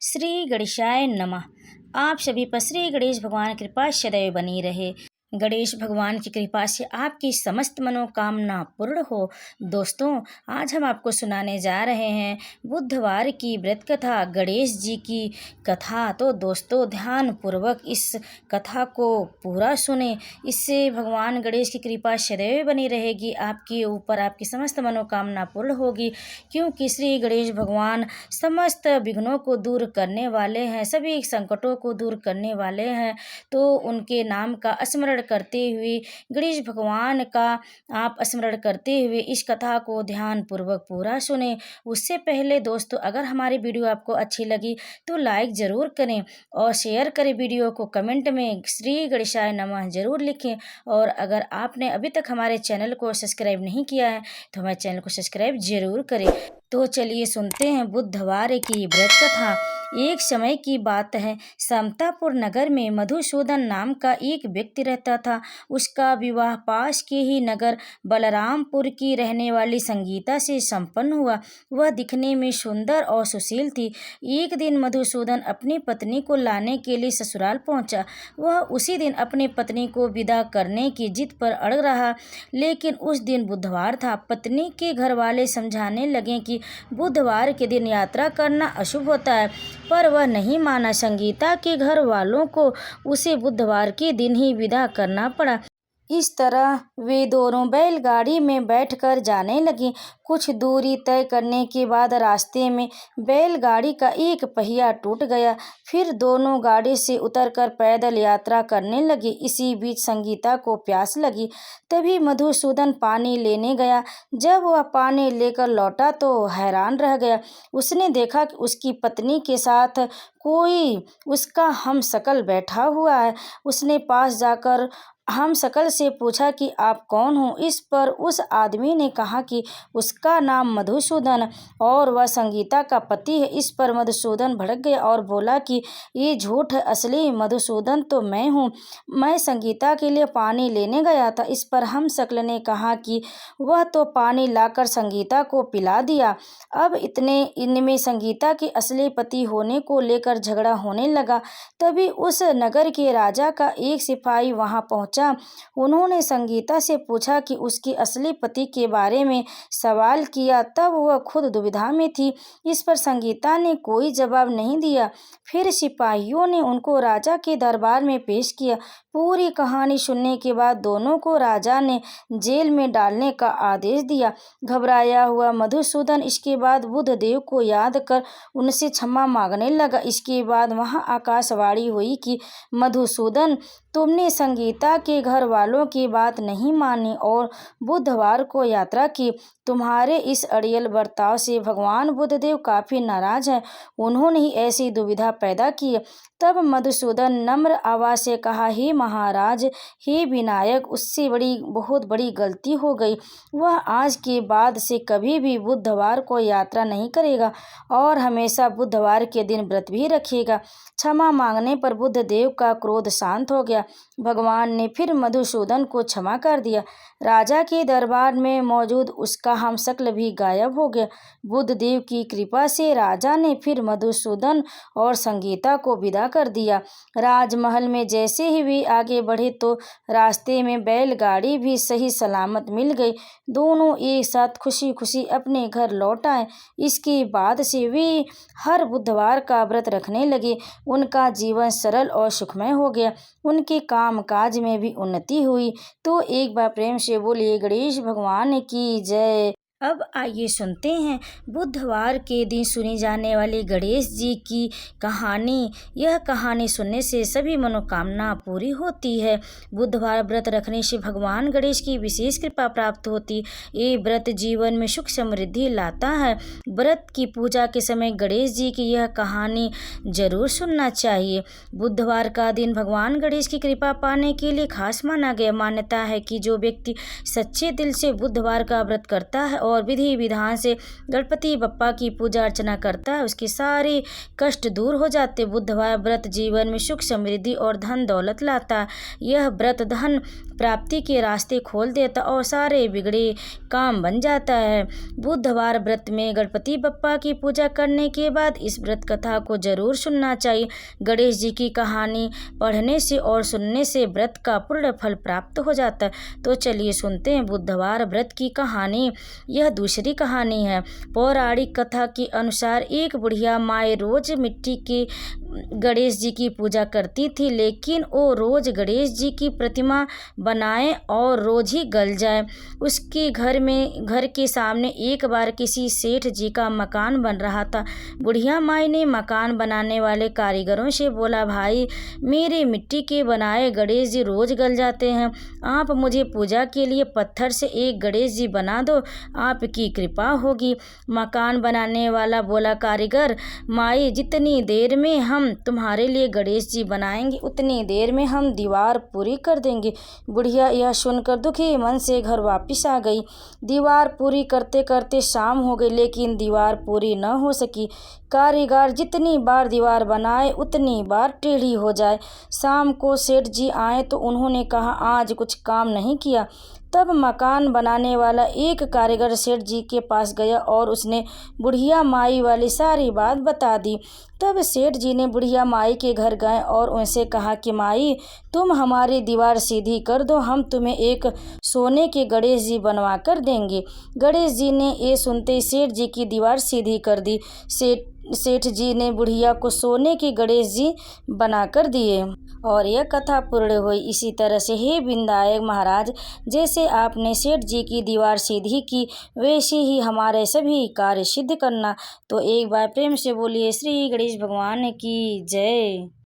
श्री गणेशाय नमः। आप सभी पर श्री गणेश भगवान की कृपा सदैव बनी रहे। गणेश भगवान की कृपा से आपकी समस्त मनोकामना पूर्ण हो। दोस्तों, आज हम आपको सुनाने जा रहे हैं बुधवार की व्रत कथा, गणेश जी की कथा। तो दोस्तों, ध्यान पूर्वक इस कथा को पूरा सुने, इससे भगवान गणेश की कृपा सदैव बनी रहेगी आपके ऊपर, आपकी समस्त मनोकामना पूर्ण होगी। क्योंकि श्री गणेश भगवान समस्त विघ्नों को दूर करने वाले हैं, सभी संकटों को दूर करने वाले हैं। तो उनके नाम का स्मरण करते हुए, गणेश भगवान का आप स्मरण करते हुए इस कथा को ध्यान पूर्वक पूरा सुने। उससे पहले दोस्तों, अगर हमारी वीडियो आपको अच्छी लगी तो लाइक ज़रूर करें और शेयर करें वीडियो को। कमेंट में श्री गणेशाय नमः ज़रूर लिखें। और अगर आपने अभी तक हमारे चैनल को सब्सक्राइब नहीं किया है तो हमारे चैनल को सब्सक्राइब ज़रूर करें। तो चलिए सुनते हैं बुधवार की व्रत कथा। एक समय की बात है, समतापुर नगर में मधुसूदन नाम का एक व्यक्ति रहता था। उसका विवाह पास के ही नगर बलरामपुर की रहने वाली संगीता से संपन्न हुआ। वह दिखने में सुंदर और सुशील थी। एक दिन मधुसूदन अपनी पत्नी को लाने के लिए ससुराल पहुंचा। वह उसी दिन अपनी पत्नी को विदा करने की जिद पर अड़ रहा, लेकिन उस दिन बुधवार था। पत्नी के घर वाले समझाने लगे कि बुधवार के दिन यात्रा करना अशुभ होता है, पर वह नहीं माना। संगीता के घर वालों को उसे बुधवार के दिन ही विदा करना पड़ा। इस तरह वे दोनों बैलगाड़ी में बैठकर जाने लगे। कुछ दूरी तय करने के बाद रास्ते में बैलगाड़ी का एक पहिया टूट गया। फिर दोनों गाड़ी से उतरकर पैदल यात्रा करने लगे। इसी बीच संगीता को प्यास लगी। तभी मधुसूदन पानी लेने गया। जब वह पानी लेकर लौटा तो हैरान रह गया। उसने देखा कि उसकी पत्नी के साथ कोई उसका हमशक्ल बैठा हुआ है। उसने पास जाकर हमशक्ल से पूछा कि आप कौन हो। इस पर उस आदमी ने कहा कि उसका नाम मधुसूदन और वह संगीता का पति है। इस पर मधुसूदन भड़क गया और बोला कि ये झूठ है, असली मधुसूदन तो मैं हूँ। मैं संगीता के लिए पानी लेने गया था। इस पर हमशक्ल ने कहा कि वह तो पानी लाकर संगीता को पिला दिया। अब इनमें संगीता के असली पति होने को लेकर झगड़ा होने लगा। तभी उस नगर के राजा का एक सिपाही वहां पहुंचा। उन्होंने संगीता से पूछा कि उसके असली पति के बारे में सवाल किया। तब वह खुद दुविधा में थी। इस पर संगीता ने कोई जवाब नहीं दिया। फिर सिपाहियों ने उनको राजा के दरबार में पेश किया। पूरी कहानी सुनने के बाद दोनों को राजा ने जेल में डालने का आदेश दिया। घबराया हुआ मधुसूदन इसके बाद बुधदेव को याद कर उनसे क्षमा मांगने लगा। इसके बाद वहां आकाशवाणी हुई कि मधुसूदन, तुमने संगीता के घर वालों की बात नहीं मानी और बुधवार को यात्रा की। तुम्हारे इस अड़ियल बर्ताव से भगवान बुधदेव काफी नाराज हैं। उन्होंने ही ऐसी दुविधा पैदा की है। तब मधुसूदन नम्र आवाज से कहा, हे महाराज, हे विनायक, उससे बहुत बड़ी गलती हो गई। वह आज के बाद से कभी भी बुधवार को यात्रा नहीं करेगा और हमेशा बुधवार के दिन व्रत भी रखेगा। क्षमा मांगने पर बुधदेव का क्रोध शांत हो गया। भगवान ने फिर मधुसूदन को क्षमा कर दिया। राजा के दरबार में मौजूद उसका हमशक्ल भी गायब हो गया। बुधदेव की कृपा से राजा ने फिर मधुसूदन और संगीता को विदा कर दिया। राजमहल में जैसे ही वे आगे बढ़े तो रास्ते में बैलगाड़ी भी सही सलामत मिल गई। दोनों एक साथ खुशी खुशी अपने घर लौट आए। इसके बाद से वे हर बुधवार का व्रत रखने लगे। उनका जीवन सरल और सुखमय हो गया। उनके काम काज में भी उन्नति हुई। तो एक बार प्रेम से बोलिए गणेश भगवान की जय। अब आइए सुनते हैं बुधवार के दिन सुनी जाने वाली गणेश जी की कहानी। यह कहानी सुनने से सभी मनोकामना पूरी होती है। बुधवार व्रत रखने से भगवान गणेश की विशेष कृपा प्राप्त होती। ये व्रत जीवन में सुख समृद्धि लाता है। व्रत की पूजा के समय गणेश जी की यह कहानी जरूर सुनना चाहिए। बुधवार का दिन भगवान गणेश की कृपा पाने के लिए खास माना गया। मान्यता है कि जो व्यक्ति सच्चे दिल से बुधवार का व्रत करता है और विधि विधान से गणपति बप्पा की पूजा अर्चना करता है, उसके सारे कष्ट दूर हो जाते। बुधवार व्रत जीवन में सुख समृद्धि और धन दौलत लाता। यह व्रत धन प्राप्ति के रास्ते खोल देता और सारे बिगड़े काम बन जाता है। बुधवार व्रत में गणपति बप्पा की पूजा करने के बाद इस व्रत कथा को जरूर सुनना चाहिए। गणेश जी की कहानी पढ़ने से और सुनने से व्रत का पूर्ण फल प्राप्त हो जाता है। तो चलिए सुनते हैं बुधवार व्रत की कहानी। यह दूसरी कहानी है। पौराणिक कथा के अनुसार एक बुढ़िया माँ रोज मिट्टी के गणेश जी की पूजा करती थी, लेकिन वो रोज गणेश जी की प्रतिमा बनाए और रोज ही गल जाए। उसके घर के सामने एक बार किसी सेठ जी का मकान बन रहा था। बुढ़िया माई ने मकान बनाने वाले कारीगरों से बोला, भाई मेरे मिट्टी के बनाए गणेश जी रोज गल जाते हैं, आप मुझे पूजा के लिए पत्थर से एक गणेश जी बना दो, आपकी कृपा होगी। मकान बनाने वाला बोला, कारीगर माई जितनी देर में हम तुम्हारे लिए गणेश जी बनाएंगे उतनी देर में हम दीवार पूरी कर देंगे। बुढ़िया यह सुनकर दुखी मन से घर वापस आ गई। दीवार पूरी करते करते शाम हो गई, लेकिन दीवार पूरी न हो सकी। कारीगर जितनी बार दीवार बनाए उतनी बार टेढ़ी हो जाए। शाम को सेठ जी आए तो उन्होंने कहा, आज कुछ काम नहीं किया। तब मकान बनाने वाला एक कारीगर सेठ जी के पास गया और उसने बुढ़िया माई वाली सारी बात बता दी। तब सेठ जी ने बुढ़िया माई के घर गए और उनसे कहा कि माई तुम हमारी दीवार सीधी कर दो, हम तुम्हें एक सोने के गणेश जी बनवा कर देंगे। गणेश जी ने ये सुनते ही सेठ जी की दीवार सीधी कर दी। सेठ जी ने बुढ़िया को सोने के गणेश जी बना कर दिए और यह कथा पूर्ण हुई। इसी तरह से हे विनायक महाराज, जैसे आपने सेठ जी की दीवार सीधी की वैसे ही हमारे सभी कार्य सिद्ध करना। तो एक बार प्रेम से बोलिए श्री गणेश भगवान की जय।